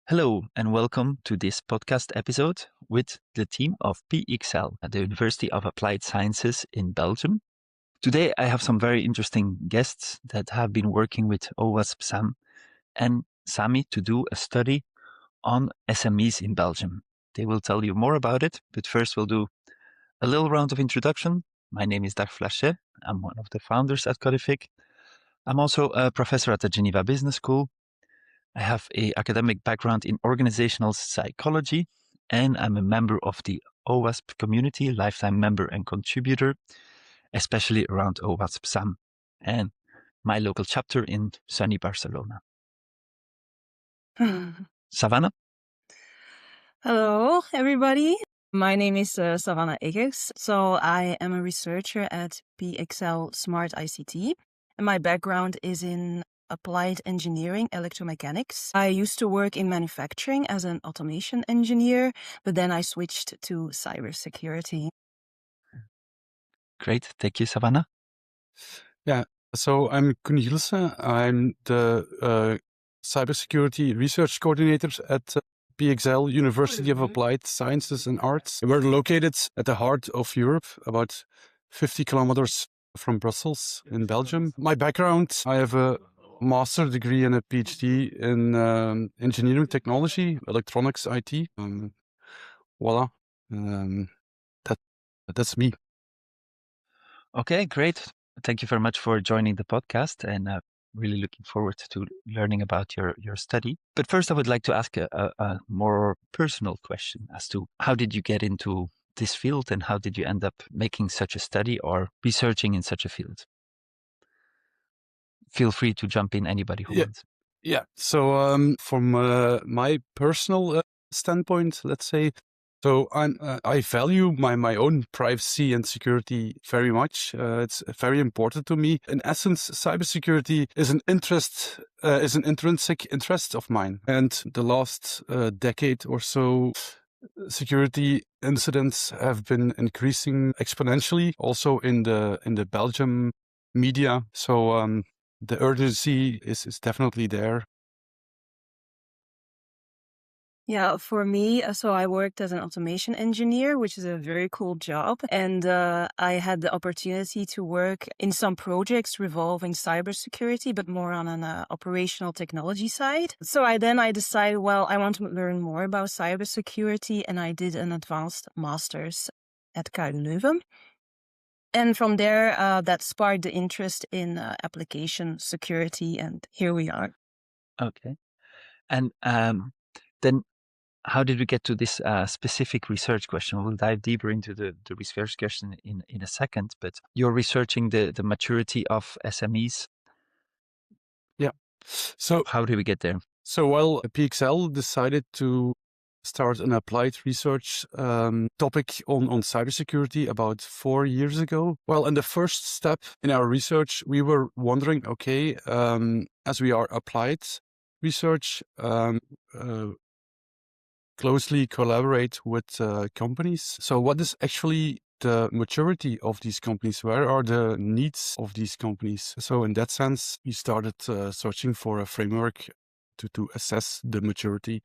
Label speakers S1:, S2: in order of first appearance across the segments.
S1: Hello and welcome to this podcast episode with the team of PXL at the University of Applied Sciences in Belgium. Today I have some very interesting guests that have been working with OWASP SAMM and SAMI to do a study on SMEs in Belgium. They will tell you more about it, but first we'll do a little round of introduction. My name is Dag Flachet. I'm one of the founders at Codific. I'm also a professor at the Geneva Business School. I have an academic background in organizational psychology, and I'm a member of the OWASP community, lifetime member and contributor, especially around OWASP SAMM and my local chapter in sunny Barcelona. Savannah?
S2: Hello, everybody. My name is Savannah Eggers. So I am a researcher at PXL Smart ICT, and my background is in applied engineering, electromechanics. I used to work in manufacturing as an automation engineer, but then I switched to cybersecurity.
S1: Great. Thank you, Savannah.
S3: Yeah, so I'm Koen Gielsen. I'm the cybersecurity research coordinator at PXL, University of Applied Sciences and Arts. We're located at the heart of Europe, about 50 kilometers from Brussels in Belgium. My background, I have a master's degree and a PhD in engineering technology, electronics, IT. Voila, that's me.
S1: Okay, great. Thank you very much for joining the podcast, and really looking forward to learning about your study. But first, I would like to ask a more personal question as to how did you get into this field and how did you end up making such a study or researching in such a field? Feel free to jump in, anybody who wants.
S3: Yeah, so from my personal standpoint, let's say, so I value my own privacy and security very much. It's very important to me. In essence, cybersecurity is an intrinsic interest of mine. And the last decade or so, security incidents have been increasing exponentially, also in the Belgium media. So the urgency is definitely there.
S2: Yeah, for me, so I worked as an automation engineer, which is a very cool job. And I had the opportunity to work in some projects revolving cybersecurity, but more on an operational technology side. So I decided, well, I want to learn more about cybersecurity, and I did an advanced master's at KU Leuven. And from there, that sparked the interest in application security, and here we are.
S1: Okay. And then how did we get to this specific research question? We'll dive deeper into the research question in a second, but you're researching the maturity of SMEs.
S3: Yeah. So
S1: how did we get there?
S3: So well, PXL decided to start an applied research topic on cybersecurity about 4 years ago. Well, in the first step in our research, we were wondering, okay, as we are applied research, closely collaborate with companies. So what is actually the maturity of these companies? Where are the needs of these companies? So in that sense, we started searching for a framework to assess the maturity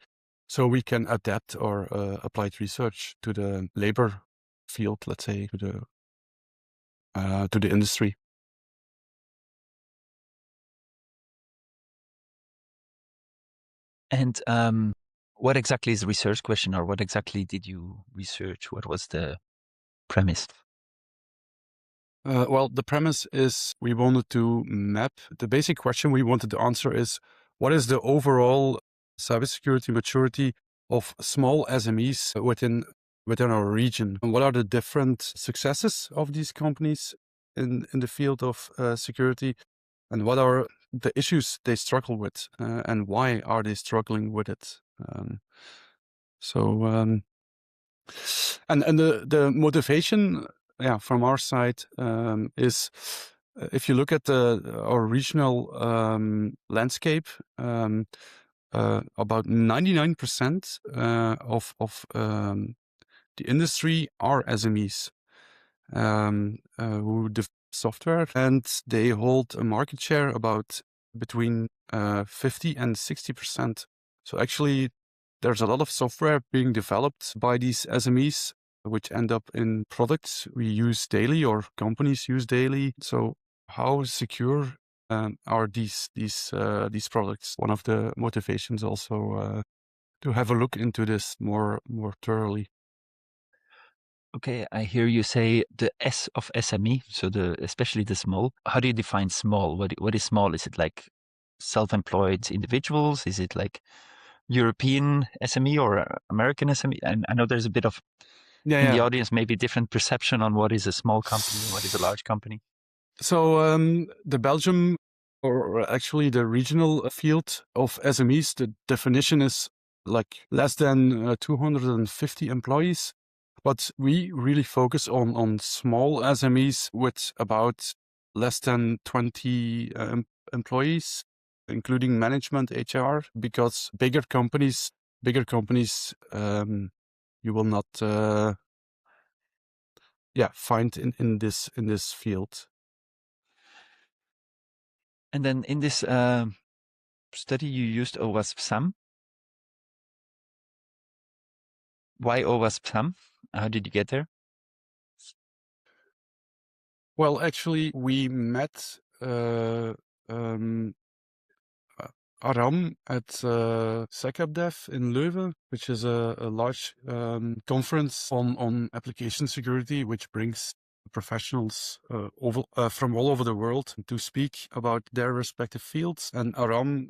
S3: so we can adapt our applied research to the labor field, let's say, to the industry.
S1: And what exactly is the research question, or what exactly did you research? What was the premise?
S3: Well, the premise is we wanted to map. The basic question we wanted to answer is, what is the overall cybersecurity maturity of small SMEs within our region? And what are the different successes of these companies in the field of security? And what are the issues they struggle with? And why are they struggling with it? And the motivation, from our side, is if you look at our regional landscape, about 99% of the industry are SMEs who software, and they hold a market share about between 50 and 60%. So actually, there's a lot of software being developed by these SMEs, which end up in products we use daily or companies use daily. So how secure are these products? One of the motivations also to have a look into this more thoroughly.
S1: Okay, I hear you say the S of SME, so especially the small. How do you define small? What is small? Is it like self-employed individuals? Is it like European SME or American SME? And I know there's a bit of in the audience maybe different perception on what is a small company and what is a large company.
S3: So the Belgium, or actually the regional field of SMEs, the definition is like less than 250 employees. But we really focus on small SMEs with about less than 20 employees, including management, HR, because bigger companies, you will not, find in this field.
S1: And then in this study, you used OWASP SAMM. Why OWASP SAMM? How did you get there?
S3: Well, actually, we met Aram at SecAppDev in Leuven, which is a large conference on application security, which brings professionals from all over the world to speak about their respective fields. And Aram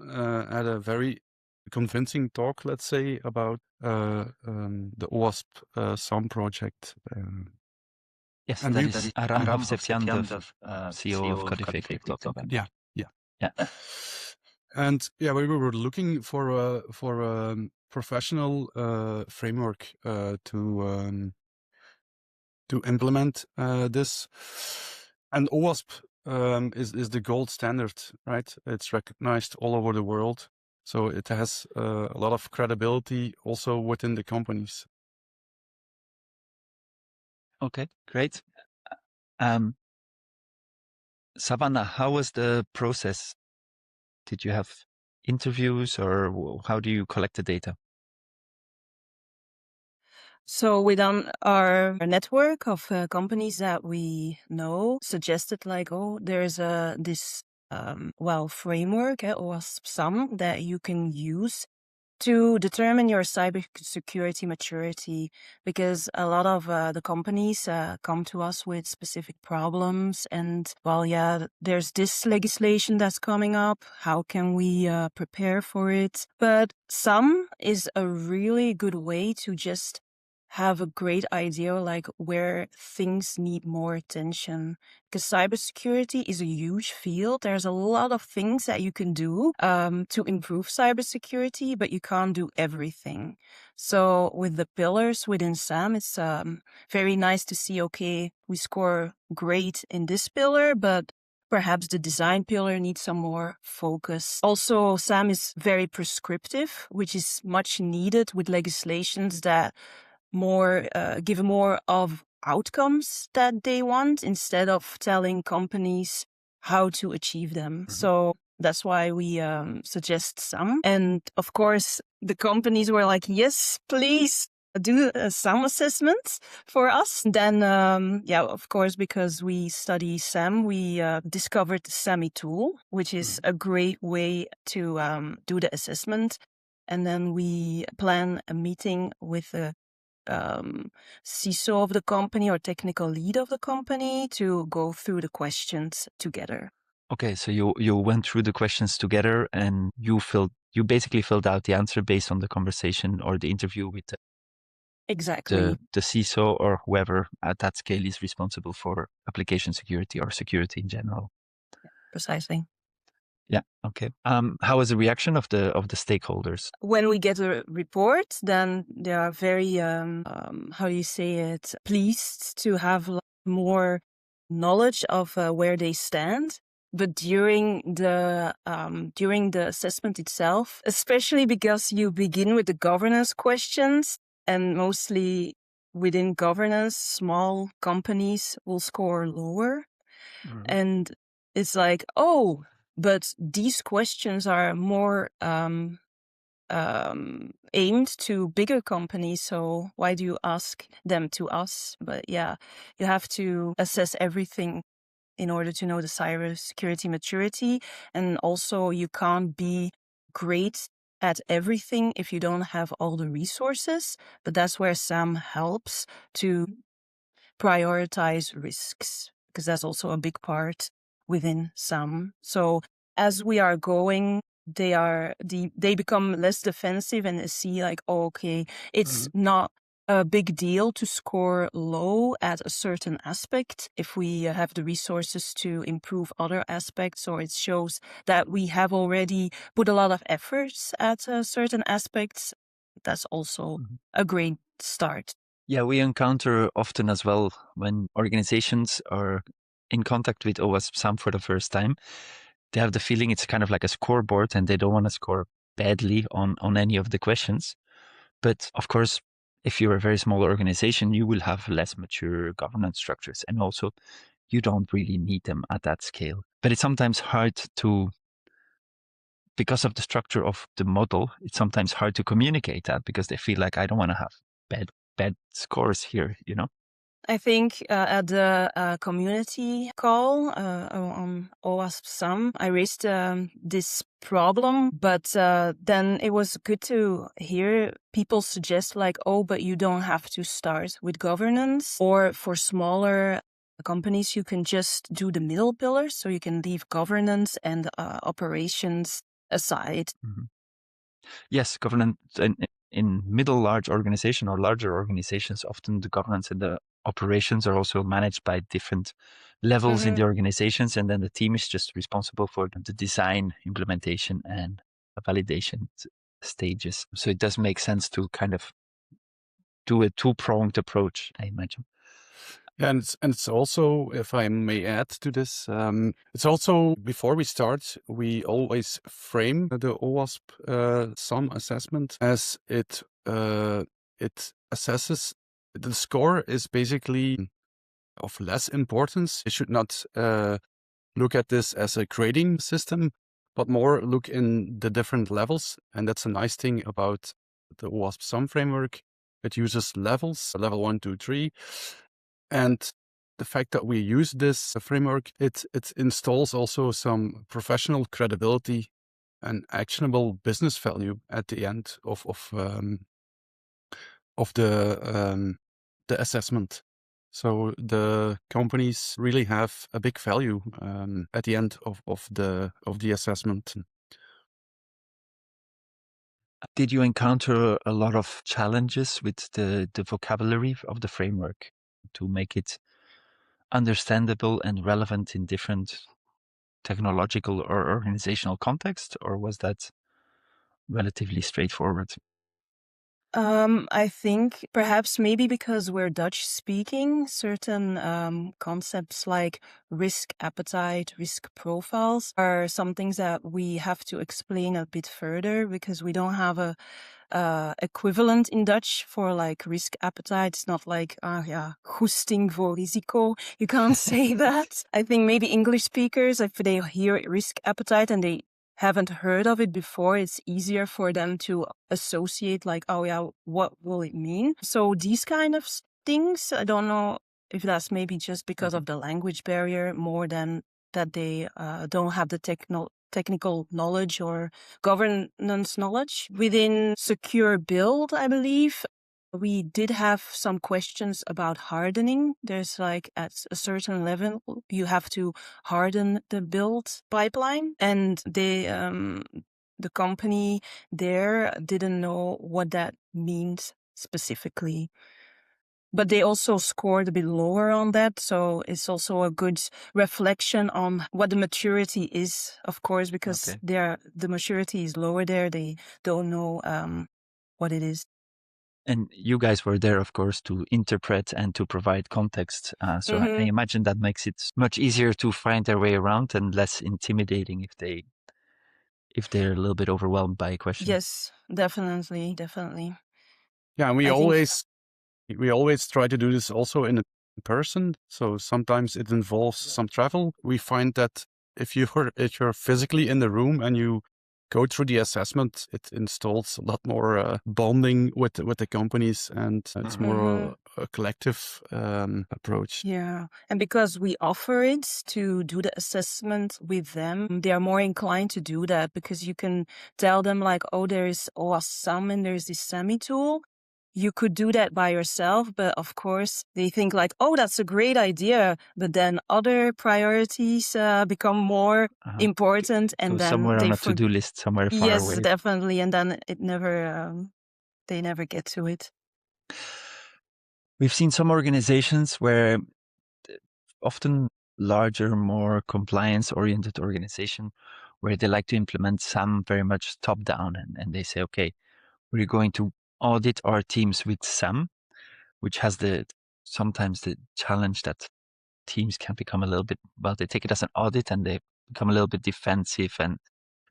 S3: had a very convincing talk, let's say, about the OWASP SAMM project.
S1: Yes,
S3: and
S1: that
S3: we,
S1: is Aram Hovsepian, the CEO of Codifaker.
S3: Yeah.
S1: Yeah.
S3: And we were looking for a professional framework to implement this. And OWASP is the gold standard, right? It's recognized all over the world, so it has a lot of credibility also within the companies.
S1: Okay, great. Savannah, how was the process? Did you have interviews, or how do you collect the data?
S2: So within our network of companies that we know, suggested like, there's this framework, OWASP SAMM, that you can use to determine your cybersecurity maturity, because a lot of the companies come to us with specific problems, and there's this legislation that's coming up. How can we prepare for it? But SAMM is a really good way to just have a great idea like where things need more attention, because cybersecurity is a huge field. There's a lot of things that you can do to improve cybersecurity, but you can't do everything. So with the pillars within SAMM, it's very nice to see, okay, we score great in this pillar, but perhaps the design pillar needs some more focus. Also, SAMM is very prescriptive, which is much needed with legislations that give more of outcomes that they want instead of telling companies how to achieve them. Mm-hmm. So that's why we suggest SAMM. And of course, the companies were like, yes, please do a SAMM assessment for us. Then, of course, because we study SAMM, we discovered the SAMMY tool, which is a great way to do the assessment. And then we plan a meeting with the CISO of the company or technical lead of the company to go through the questions together.
S1: Okay, so you went through the questions together, and you basically filled out the answer based on the conversation or the interview with
S2: exactly
S1: the CISO or whoever at that scale is responsible for application security or security in general.
S2: Precisely.
S1: Yeah. Okay. How was the reaction of the stakeholders?
S2: When we get a report, then they are very pleased to have more knowledge of where they stand. But during the assessment itself, especially because you begin with the governance questions, and mostly within governance, small companies will score lower. And it's like, oh, but these questions are more aimed to bigger companies. So why do you ask them to us? But yeah, you have to assess everything in order to know the cybersecurity maturity. And also you can't be great at everything if you don't have all the resources. But that's where SAM helps to prioritize risks, because that's also a big part within SAM. So as we are going, they become less defensive and they see like, oh, okay, it's not a big deal to score low at a certain aspect if we have the resources to improve other aspects, or it shows that we have already put a lot of efforts at certain aspects. That's also a great start.
S1: Yeah, we encounter often as well when organizations are in contact with OWASP SAMM for the first time, they have the feeling it's kind of like a scoreboard and they don't want to score badly on any of the questions. But of course, if you're a very small organization, you will have less mature governance structures, and also you don't really need them at that scale. But it's sometimes hard to, because of the structure of the model, it's sometimes hard to communicate that because they feel like I don't want to have bad scores here, you know?
S2: I think at the community call on OWASP SAMM, I raised this problem, but then it was good to hear people suggest like, oh, but you don't have to start with governance, or for smaller companies, you can just do the middle pillars, so you can leave governance and operations aside.
S1: Yes, governance in middle large organization or larger organizations, often the governance and the operations are also managed by different levels in the organizations, and then the team is just responsible for the design, implementation, and validation stages. So it does make sense to kind of do a two-pronged approach, I imagine.
S3: And it's also, if I may add to this, it's also, before we start, we always frame the OWASP SAMM assessment as it assesses. The score is basically of less importance. It should not look at this as a grading system, but more look in the different levels. And that's a nice thing about the OWASP SAMM framework. It uses levels, level 1, 2, 3. And the fact that we use this framework, it installs also some professional credibility and actionable business value at the end of the assessment. So the companies really have a big value at the end of the assessment.
S1: Did you encounter a lot of challenges with the vocabulary of the framework to make it understandable and relevant in different technological or organizational contexts, or was that relatively straightforward?
S2: I think perhaps maybe because we're Dutch speaking, certain concepts like risk appetite, risk profiles are some things that we have to explain a bit further, because we don't have a equivalent in Dutch for like risk appetite. It's not like, goesting voor risico. You can't say that. I think maybe English speakers, if they hear risk appetite and they haven't heard of it before, it's easier for them to associate like, oh yeah, what will it mean? So these kind of things, I don't know if that's maybe just because of the language barrier more than that they don't have the technical knowledge or governance knowledge. Within Secure Build, I believe, we did have some questions about hardening. There's like at a certain level, you have to harden the build pipeline, and the company there didn't know what that means specifically. But they also scored a bit lower on that. So it's also a good reflection on what the maturity is, of course, because the maturity is lower there. They don't know what it is.
S1: And you guys were there, of course, to interpret and to provide context. So I imagine that makes it much easier to find their way around and less intimidating if they're a little bit overwhelmed by a question.
S2: Yes, definitely.
S3: Yeah, and we always try to do this also in person. So sometimes it involves some travel. We find that if you're physically in the room and you go through the assessment, it installs a lot more bonding with the companies, and it's more a collective approach.
S2: Yeah. And because we offer it to do the assessment with them, they are more inclined to do that, because you can tell them like, oh, there is OWASP SAMM and there's this SEMI tool. You could do that by yourself, but of course they think like, oh, that's a great idea. But then other priorities become more important, and
S1: So
S2: then
S1: somewhere
S2: they
S1: on a to-do list, somewhere far
S2: Yes,
S1: away.
S2: definitely. And then it never, they never get to it.
S1: We've seen some organizations where often larger, more compliance-oriented organization where they like to implement SAMM very much top-down, and they say, okay, we're going to audit our teams with SAMM, which has sometimes the challenge that teams can become a little bit, well, they take it as an audit and they become a little bit defensive, and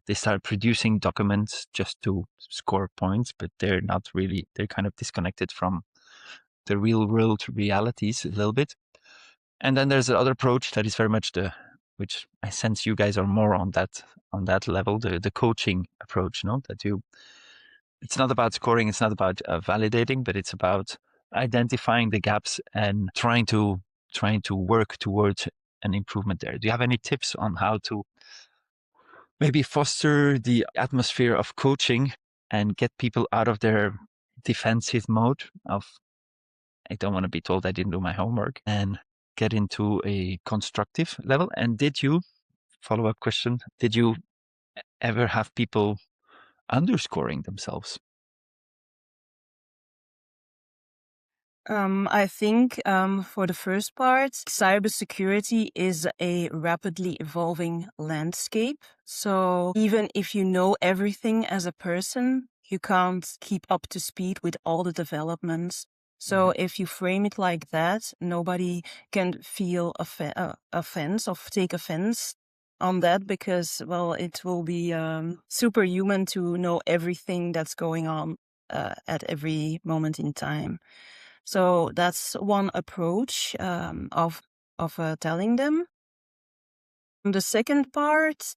S1: they start producing documents just to score points, but they're kind of disconnected from the real world realities a little bit. And then there's the other approach that is very much which I sense you guys are more on that level, the coaching approach, no? It's not about scoring, it's not about validating, but it's about identifying the gaps and trying to work towards an improvement there. Do you have any tips on how to maybe foster the atmosphere of coaching and get people out of their defensive mode of, I don't want to be told I didn't do my homework, and get into a constructive level? And follow-up question, did you ever have people underscoring themselves?
S2: I think for the first part, cybersecurity is a rapidly evolving landscape. So even if you know everything as a person, you can't keep up to speed with all the developments. So if you frame it like that, nobody can feel offense or take offense on that, because, well, it will be superhuman to know everything that's going on at every moment in time. So that's one approach of telling them. The second part,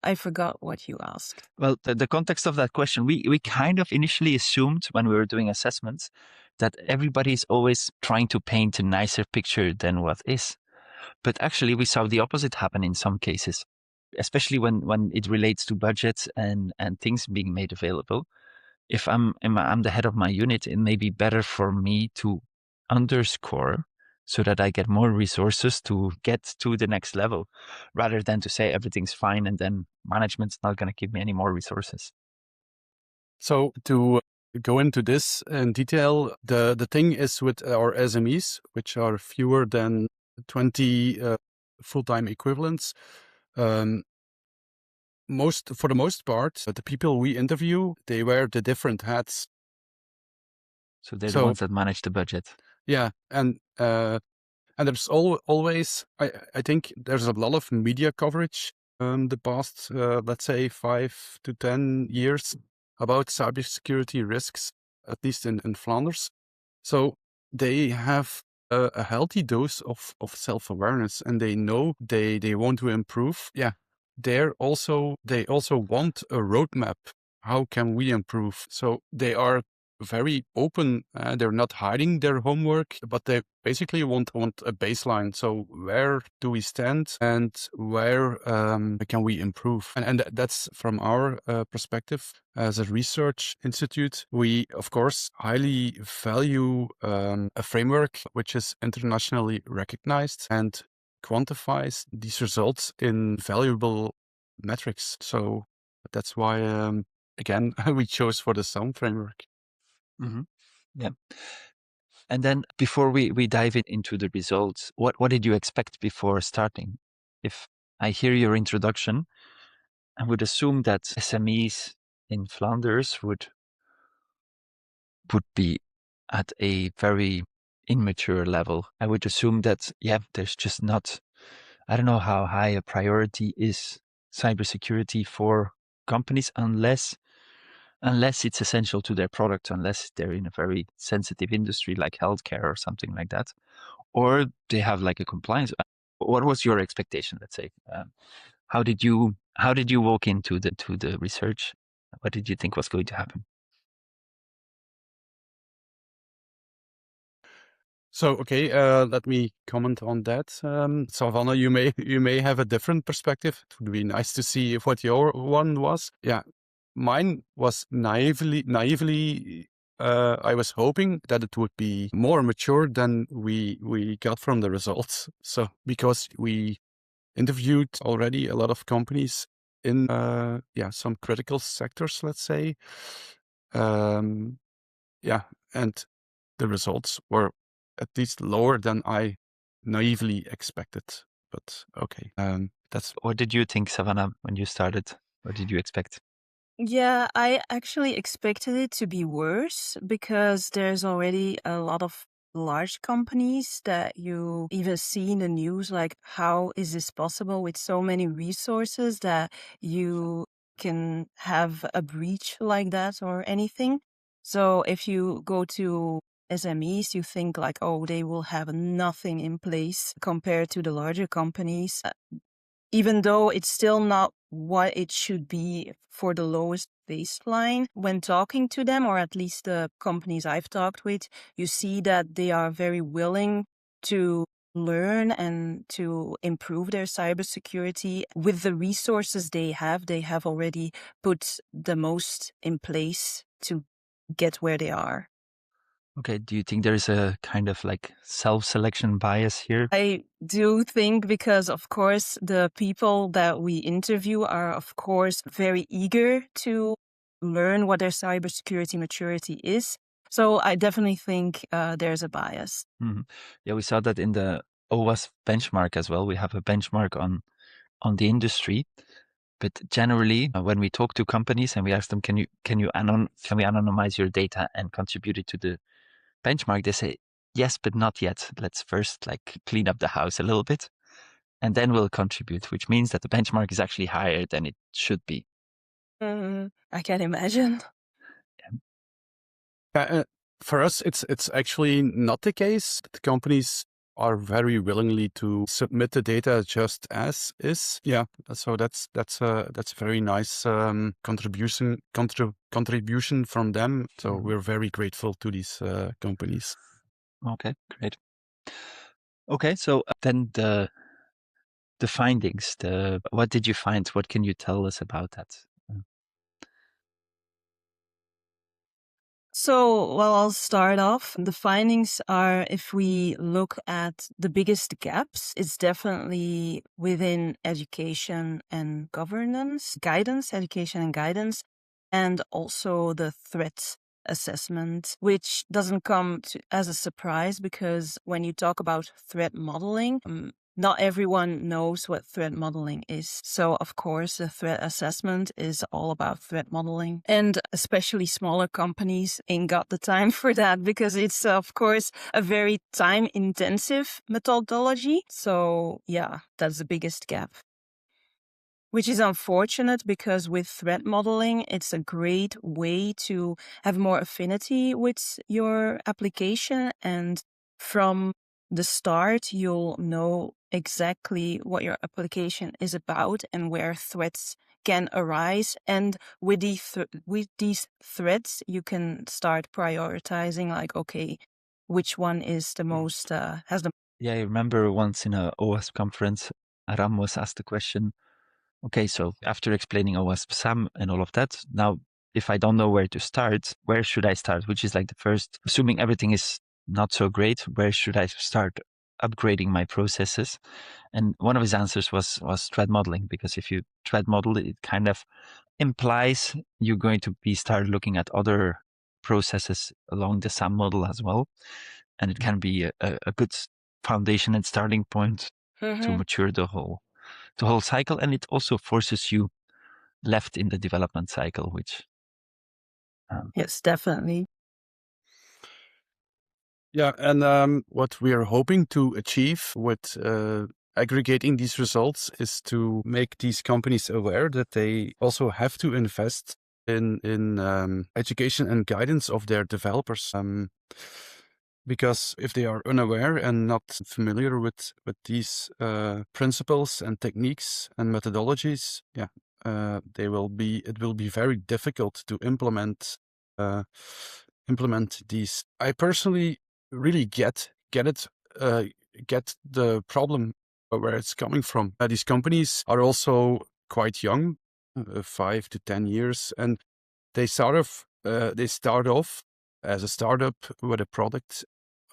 S2: I forgot what you asked.
S1: Well, the context of that question, we kind of initially assumed when we were doing assessments that everybody's always trying to paint a nicer picture than what is. But actually, we saw the opposite happen in some cases, especially when it relates to budgets and things being made available. If I'm the head of my unit, it may be better for me to underscore so that I get more resources to get to the next level, rather than to say everything's fine and then management's not going to give me any more resources.
S3: So to go into this in detail, the thing is with our SMEs, which are fewer than 20 full-time equivalents, for the most part, the people we interview, they wear the different hats.
S1: So they're the ones that manage the budget.
S3: Yeah, and there's always, I think there's a lot of media coverage the past, let's say 5 to 10 years about cybersecurity risks, at least in Flanders. So they have a healthy dose of self-awareness, and they know they want to improve. Yeah, they also want a roadmap. How can we improve? So they are very open. They're not hiding their homework, but they basically want a baseline. So where do we stand, and where can we improve? And that's from our perspective as a research institute. We, of course, highly value a framework which is internationally recognized and quantifies these results in valuable metrics. So that's why, again, we chose for the SAMM framework.
S1: Mm-hmm. Yeah. And then before we dive into the results, what did you expect before starting? If I hear your introduction, I would assume that SMEs in Flanders would be at a very immature level. I would assume that, yeah, there's just not, I don't know how high a priority is cybersecurity for companies unless it's essential to their product, unless they're in a very sensitive industry like healthcare or something like that. or they have like a compliance. What was your expectation? Let's say, how did you walk into the research? What did you think was going to happen?
S3: So, okay, let me comment on that. Savannah, you may have a different perspective. It would be nice to see what your one was. Yeah, mine was naively. I was hoping that it would be more mature than we got from the results. So, because we interviewed already a lot of companies in some critical sectors, let's say. And the results were at least lower than I naively expected. But okay, that's.
S1: What did you think, Savannah, when you started? What did you expect?
S2: Yeah, I actually expected it to be worse because there's already a lot of large companies that you even see in the news, like how is this possible with so many resources that you can have a breach like that or anything. So if you go to SMEs, you think like, oh, they will have nothing in place compared to the larger companies, even though it's still not what it should be for the lowest baseline. When talking to them, or at least the companies I've talked with, you see that they are very willing to learn and to improve their cybersecurity. With the resources they have already put the most in place to get where they are.
S1: Okay, do you think there is a kind of like self-selection bias here?
S2: I do think because, of course, the people that we interview are, of course, very eager to learn what their cybersecurity maturity is. So I definitely think there's a bias.
S1: Yeah, we saw that in the OWASP benchmark as well. We have a benchmark on the industry. But generally, when we talk to companies and we ask them, can we anonymize your data and contribute it to the benchmark? They say, yes, but not yet. Let's first like clean up the house a little bit, and then we'll contribute, which means that the benchmark is actually higher than it should be.
S2: I can imagine.
S3: For us, it's actually not the case. The companies are very willingly to submit the data just as is. Yeah, so that's a very nice contribution from them. So we're very grateful to these companies.
S1: Okay, great. Okay, so then the findings. What did you find? What can you tell us about that?
S2: So, well, I'll start off. The findings are, if we look at the biggest gaps, it's definitely within education and governance, education and guidance, and also the threat assessment, which doesn't come as a surprise because when you talk about threat modeling, not everyone knows what threat modeling is. So, of course, the threat assessment is all about threat modeling. And especially smaller companies ain't got the time for that because it's, of course, a very time-intensive methodology. So, yeah, that's the biggest gap. Which is unfortunate because with threat modeling, it's a great way to have more affinity with your application. And from the start, you'll know exactly what your application is about and where threats can arise. And with these threats, you can start prioritizing like, okay, which one is the most, has the...
S1: Yeah, I remember once in a OWASP conference, Aram was asked the question, okay, so after explaining OWASP SAMM and all of that, now if I don't know where to start, where should I start? Which is like the first, assuming everything is not so great, where should I start upgrading my processes? And one of his answers was threat modeling, because if you threat model, it kind of implies you're going to start looking at other processes along the SAMM model as well. And it can be a good foundation and starting point to mature the whole cycle. And it also forces you left in the development cycle, which
S2: Yes, definitely.
S3: Yeah, and what we are hoping to achieve with aggregating these results is to make these companies aware that they also have to invest in education and guidance of their developers. because if they are unaware and not familiar with these principles and techniques and methodologies, it will be very difficult to implement these. I personally really get it, get the problem where it's coming from. These companies are also quite young, 5 to 10 years, and they start off as a startup with a product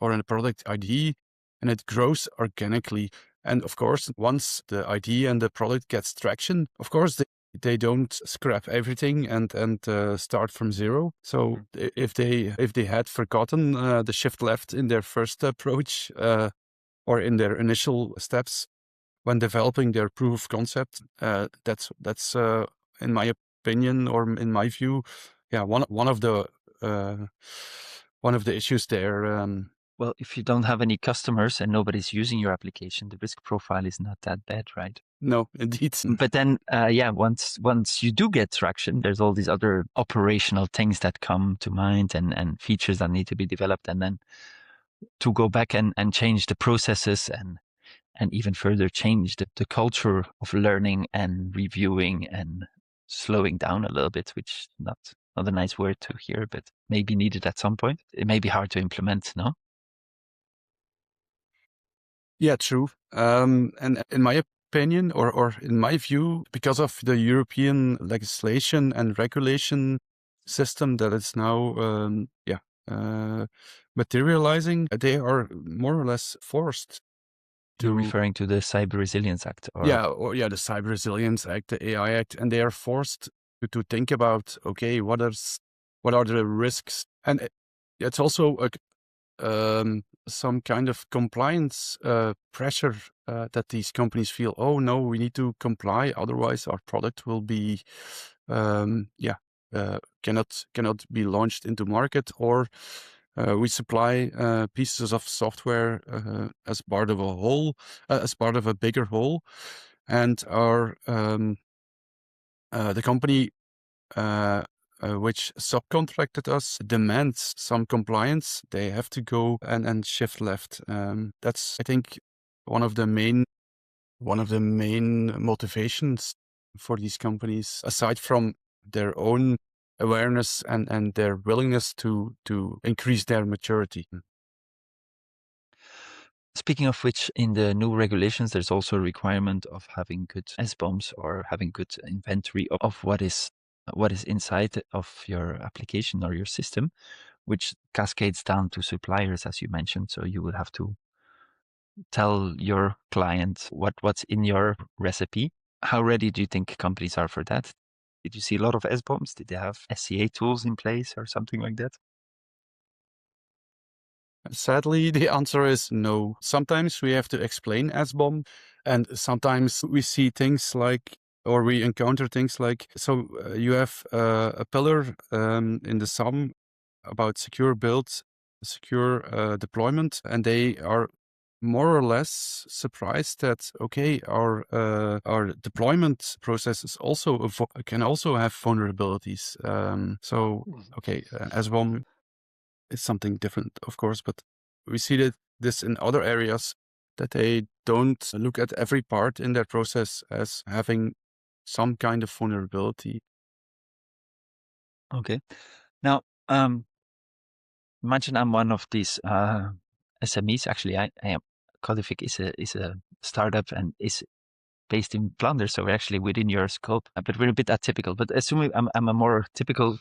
S3: or a product ID, and it grows organically. And of course, once the ID and the product gets traction, of course, they don't scrap everything and start from zero. So if they had forgotten the shift left in their first approach or in their initial steps when developing their proof of concept, that's in my opinion or in my view, one of the issues there.
S1: Well, if you don't have any customers and nobody's using your application, the risk profile is not that bad, right?
S3: No, indeed.
S1: But then, once you do get traction, there's all these other operational things that come to mind and features that need to be developed. And then to go back and change the processes and even further change the culture of learning and reviewing and slowing down a little bit, which not a nice word to hear, but maybe needed at some point. It may be hard to implement, no?
S3: Yeah, true. And in my opinion, or in my view, because of the European legislation and regulation system that is now, materializing, they are more or less forced to.
S1: You're referring to the Cyber Resilience Act, or
S3: the Cyber Resilience Act, the AI Act, and they are forced to think about, okay, what are the risks, and it's also some kind of compliance pressure that these companies feel. Oh no, we need to comply, otherwise our product will be cannot be launched into market, or we supply pieces of software as part of a whole, as part of a bigger whole, and our the company which subcontracted us demands some compliance. They have to go and shift left. That's, I think, one of the main motivations for these companies, aside from their own awareness and their willingness to increase their maturity.
S1: Speaking of which, in the new regulations, there's also a requirement of having good SBOMs or having good inventory of what is inside of your application or your system, which cascades down to suppliers, as you mentioned. So you would have to tell your client what's in your recipe. How ready do you think companies are for that? Did you see a lot of SBOMs? Did they have SCA tools in place or something like that?
S3: Sadly, the answer is no. Sometimes we have to explain SBOM, and sometimes we see things like, or we encounter things like, so you have a pillar in the SAMM about secure build, secure deployment, and they are more or less surprised that, okay, our deployment processes also can also have vulnerabilities. Okay, SBOM is something different, of course, but we see this in other areas, that they don't look at every part in their process as having some kind of vulnerability.
S1: Okay. Now, imagine I'm one of these SMEs. Actually, I am. Codific is a startup and is based in Flanders, so we're actually within your scope, but we're a bit atypical. But assuming I'm a more typical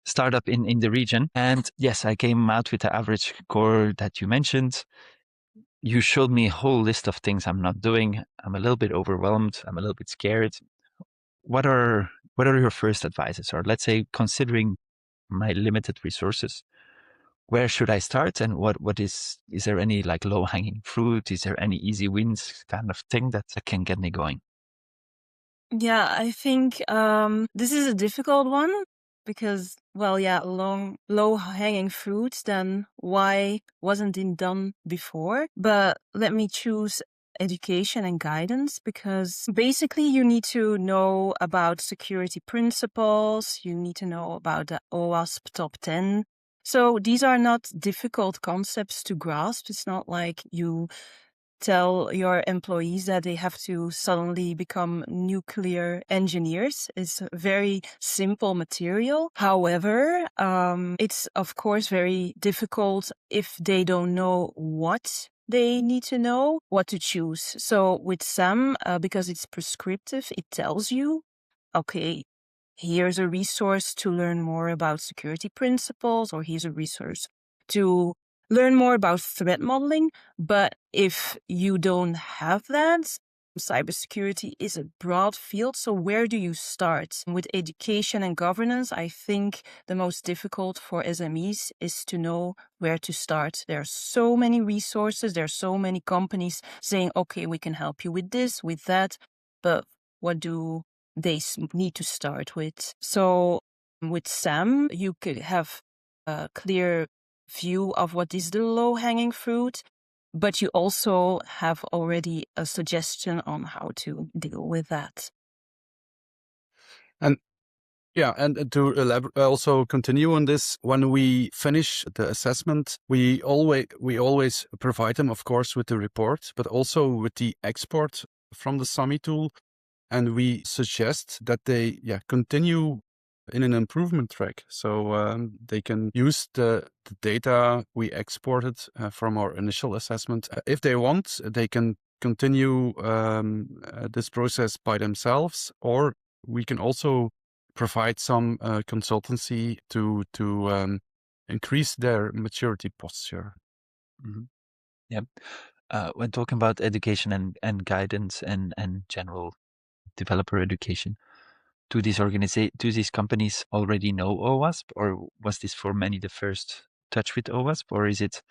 S1: startup in the region, and yes, I came out with the average score that you mentioned. You showed me a whole list of things I'm not doing. I'm a little bit overwhelmed. I'm a little bit scared. What are your first advices? Or let's say, considering my limited resources, where should I start? And what is there any like low hanging fruit? Is there any easy wins kind of thing that can get me going?
S2: Yeah, I think this is a difficult one because, well, yeah, low hanging fruits, then why wasn't it done before? But let me choose education and guidance, because basically you need to know about security principles, you need to know about the OWASP top 10 So these are not difficult concepts to grasp. It's not like you tell your employees that they have to suddenly become nuclear engineers. It's very simple material. However, it's of course very difficult if they don't know what they need to know, what to choose. So with SAM, because it's prescriptive, it tells you, okay, here's a resource to learn more about security principles, or here's a resource to learn more about threat modeling. But if you don't have that, cybersecurity is a broad field. So where do you start? With education and governance, I think the most difficult for SMEs is to know where to start. There are so many resources. There are so many companies saying, okay, we can help you with this, with that. But what do they need to start with? So with SAM, you could have a clear view of what is the low-hanging fruit, but you also have already a suggestion on how to deal with that.
S3: And yeah, and to also continue on this, when we finish the assessment, we always provide them, of course, with the report, but also with the export from the SAMI tool. And we suggest that they continue in an improvement track. So they can use the data we exported from our initial assessment. If they want, they can continue this process by themselves, or we can also provide some consultancy to increase their maturity posture.
S1: Mm-hmm. Yeah. When talking about education and guidance and general developer education, do these companies already know OWASP, or was this for many the first touch with OWASP, or is it,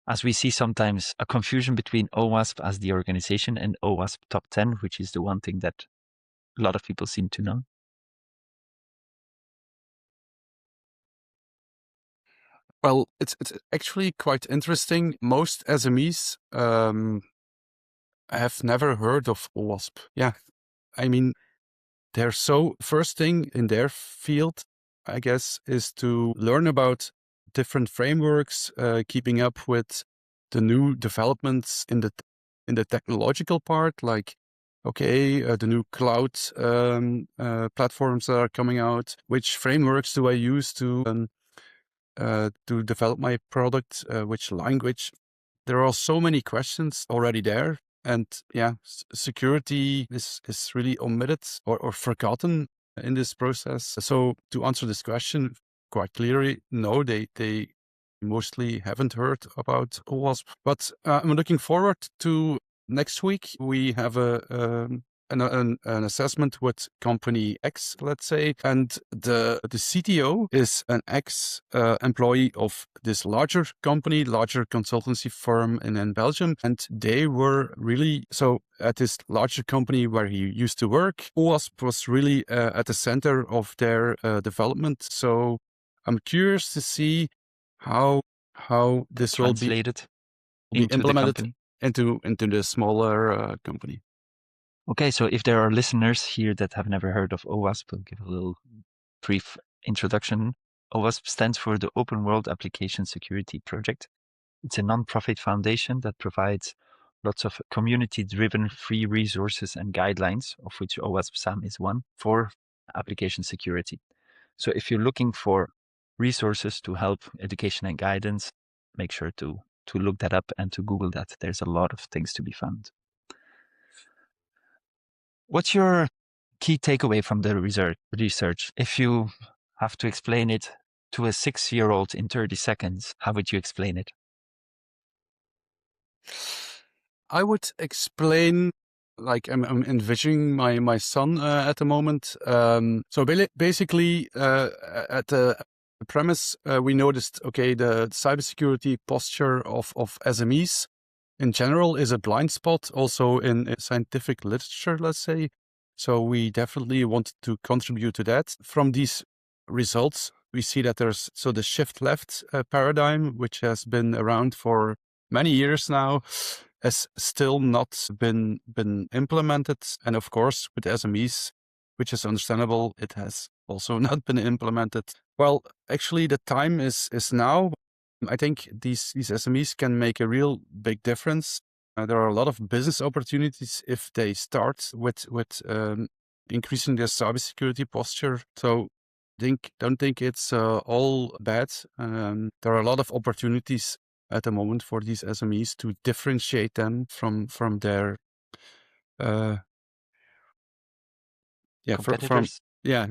S1: as we see sometimes, a confusion between OWASP as the organization and OWASP Top 10, which is the one thing that a lot of people seem to know?
S3: Well, it's actually quite interesting. Most SMEs have never heard of OWASP. Yeah, I mean, they're so first thing in their field, I guess, is to learn about different frameworks, keeping up with the new developments in the technological part, like the new cloud platforms that are coming out. Which frameworks do I use to develop my product? Which language? There are so many questions already there. And yeah, security is really omitted or forgotten in this process. So to answer this question quite clearly, no, they mostly haven't heard about OWASP. But I'm looking forward to next week. We have an assessment with company X, let's say, and the CTO is an ex-employee of this larger company, larger consultancy firm in Belgium, and they were really so at this larger company where he used to work. OWASP was really at the center of their development. So I'm curious to see how this will be implemented into the smaller company.
S1: Okay, so if there are listeners here that have never heard of OWASP, I'll give a little brief introduction. OWASP stands for the Open World Application Security Project. It's a non-profit foundation that provides lots of community-driven free resources and guidelines, of which OWASP SAMM is one, for application security. So if you're looking for resources to help education and guidance, make sure to look that up and to Google that. There's a lot of things to be found. What's your key takeaway from the research? If you have to explain it to a 6-year-old in 30 seconds, how would you explain it?
S3: I would explain, like I'm envisioning my son at the moment. So basically, at the premise, we noticed, okay, the cybersecurity posture of SMEs in general is a blind spot, also in scientific literature, let's say. So we definitely wanted to contribute to that. From these results, we see that there's the shift left paradigm, which has been around for many years now, has still not been implemented. And of course, with SMEs, which is understandable. It has also not been implemented. Well, actually, the time is now. I think these SMEs can make a real big difference. There are a lot of business opportunities if they start with increasing their cybersecurity posture. So don't think it's all bad. There are a lot of opportunities at the moment for these SMEs to differentiate them from their
S1: Competitors?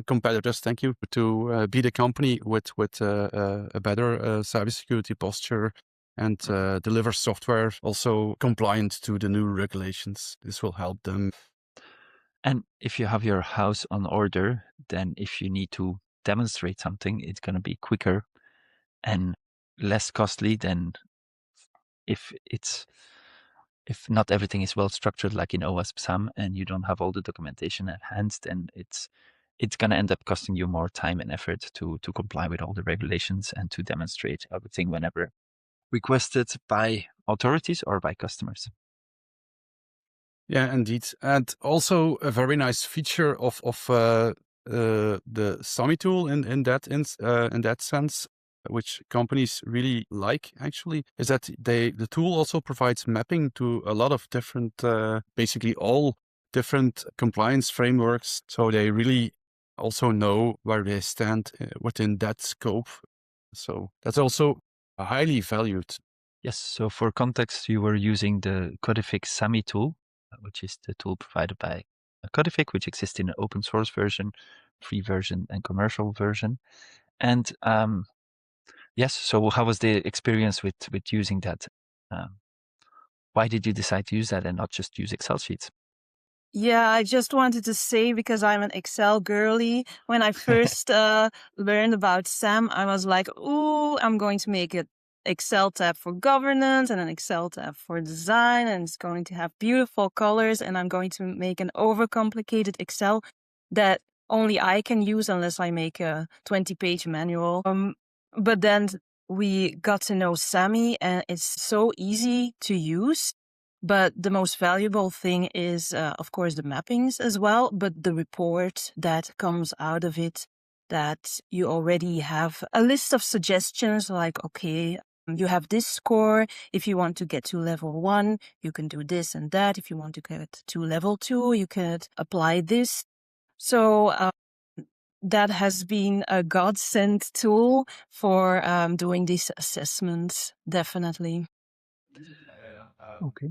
S3: competitors. Thank you. To be the company with a better cybersecurity posture and deliver software also compliant to the new regulations. This will help them.
S1: And if you have your house on order, then if you need to demonstrate something, it's going to be quicker and less costly than if not everything is well structured, like in OWASP SAMM, and you don't have all the documentation at hand, then it's going to end up costing you more time and effort to comply with all the regulations and to demonstrate everything whenever requested by authorities or by customers.
S3: Yeah, indeed. And also a very nice feature of the SAMI tool in that sense, which companies really like actually, is that the tool also provides mapping to a lot of different, basically all different compliance frameworks. So they really also know where they stand within that scope. So that's also highly valued.
S1: Yes. So for context, you were using the Codific SAMI tool, which is the tool provided by Codific, which exists in an open source version, free version, and commercial version. And yes, so how was the experience with using that? Why did you decide to use that and not just use Excel sheets?
S2: Yeah, I just wanted to say, because I'm an Excel girly, when I first learned about SAM, I was like, ooh, I'm going to make an Excel tab for governance and an Excel tab for design, and it's going to have beautiful colors, and I'm going to make an overcomplicated Excel that only I can use unless I make a 20-page manual. But then we got to know SAMI, and it's so easy to use. But the most valuable thing is, of course, the mappings as well, but the report that comes out of it, that you already have a list of suggestions like, okay, you have this score. If you want to get to level 1, you can do this and that. If you want to get to level 2, you can apply this. So that has been a godsend tool for doing these assessments, definitely.
S1: Okay.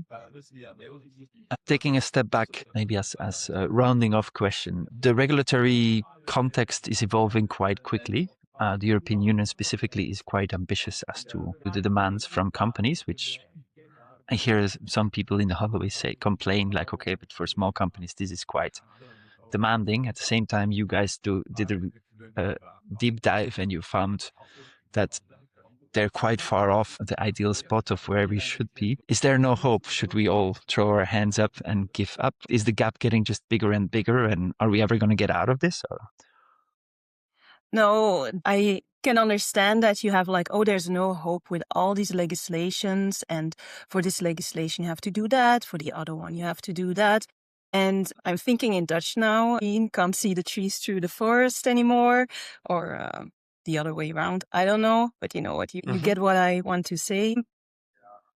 S1: Taking a step back, maybe as a rounding off question, the regulatory context is evolving quite quickly. The European Union specifically is quite ambitious as to the demands from companies, which I hear some people in the hallways complain like, okay, but for small companies, this is quite demanding. At the same time, you guys did a deep dive and you found that they're quite far off the ideal spot of where we should be. Is there no hope? Should we all throw our hands up and give up? Is the gap getting just bigger and bigger? And are we ever going to get out of this? Or?
S2: No, I can understand that you have like, oh, there's no hope with all these legislations. And for this legislation, you have to do that. For the other one, you have to do that. And I'm thinking in Dutch now, you can't see the trees through the forest anymore, or the other way around. I don't know, but you know what, you get what I want to say.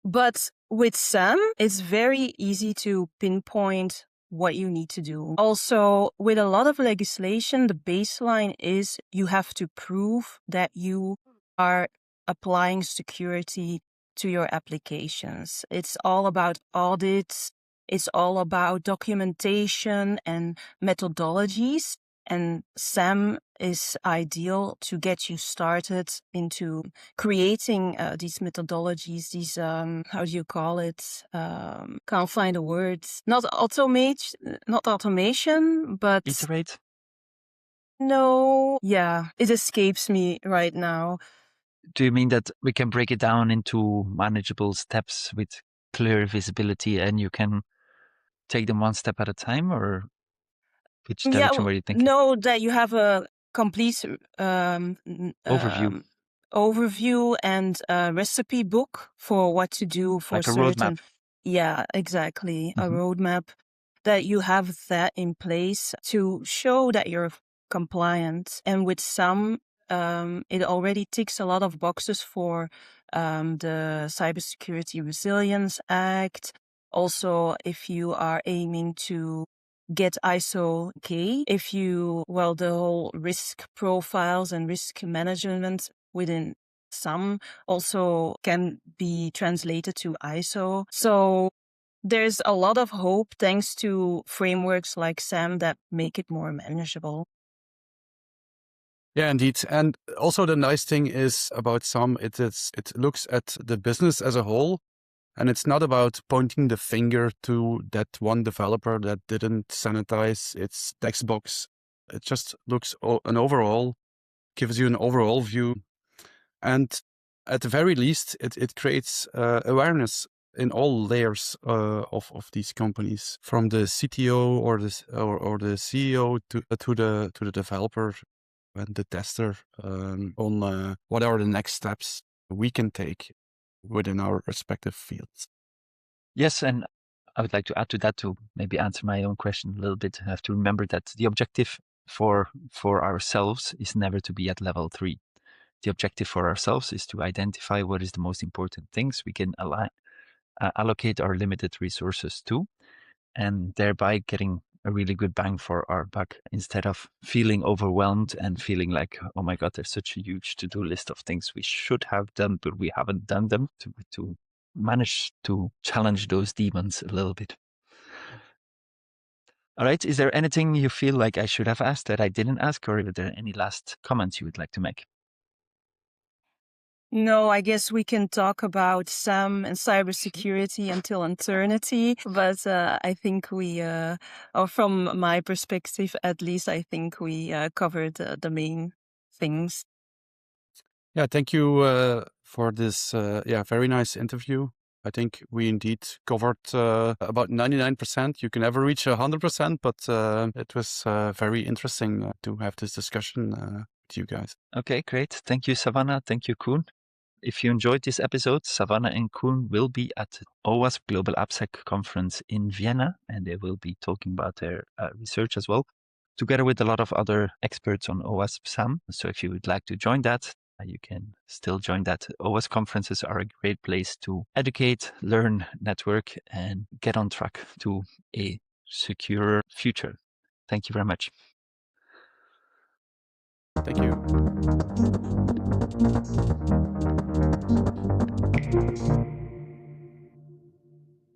S2: But with SAM, it's very easy to pinpoint what you need to do. Also, with a lot of legislation, the baseline is you have to prove that you are applying security to your applications. It's all about audits. It's all about documentation and methodologies. And SAM is ideal to get you started into creating these methodologies, these, how do you call it? Can't find a word. Not automation, but...
S1: Iterate?
S2: No. Yeah, it escapes me right now.
S1: Do you mean that we can break it down into manageable steps with clear visibility and you can take them one step at a time, or which direction were you thinking?
S2: No, that you have a complete overview and a recipe book for what to do for
S1: like a roadmap.
S2: Yeah, exactly. A roadmap. that you have that in place to show that you're compliant. And with SAMM, it already ticks a lot of boxes for the Cybersecurity Resilience Act. Also, if you are aiming to get ISO K, if you, well, the whole risk profiles and risk management within SAMM also can be translated to ISO. So there's a lot of hope thanks to frameworks like SAMM that make it more manageable.
S3: Yeah, indeed. And also the nice thing is about SAMM, it looks at the business as a whole. And it's not about pointing the finger to that one developer that didn't sanitize its text box. It just looks an overall, gives you an overall view. And at the very least, it creates awareness in all layers of these companies, from the CTO or the CEO to the developer and the tester, on what are the next steps we can take within our respective fields.
S1: Yes, and I would like to add to that to maybe answer my own question a little bit. I have to remember that the objective for ourselves is never to be at level 3. The objective for ourselves is to identify what is the most important things we can allocate our limited resources to, and thereby getting a really good bang for our buck, instead of feeling overwhelmed and feeling like, oh my God, there's such a huge to-do list of things we should have done, but we haven't done them, to manage to challenge those demons a little bit. All right. Is there anything you feel like I should have asked that I didn't ask, or are there any last comments you would like to make?
S2: No, I guess we can talk about SAMM and cybersecurity until eternity, but I think we, or from my perspective at least, I think we covered the main things.
S3: Yeah, thank you for this very nice interview. I think we indeed covered about 99%. You can never reach 100%, but it was very interesting to have this discussion with you guys.
S1: Okay, great. Thank you, Savannah. Thank you, Koen. If you enjoyed this episode, Savannah and Koen will be at the OWASP Global AppSec conference in Vienna, and they will be talking about their research as well, together with a lot of other experts on OWASP SAMM. So if you would like to join that, you can still join that. OWASP conferences are a great place to educate, learn, network, and get on track to a secure future. Thank you very much.
S3: Thank you.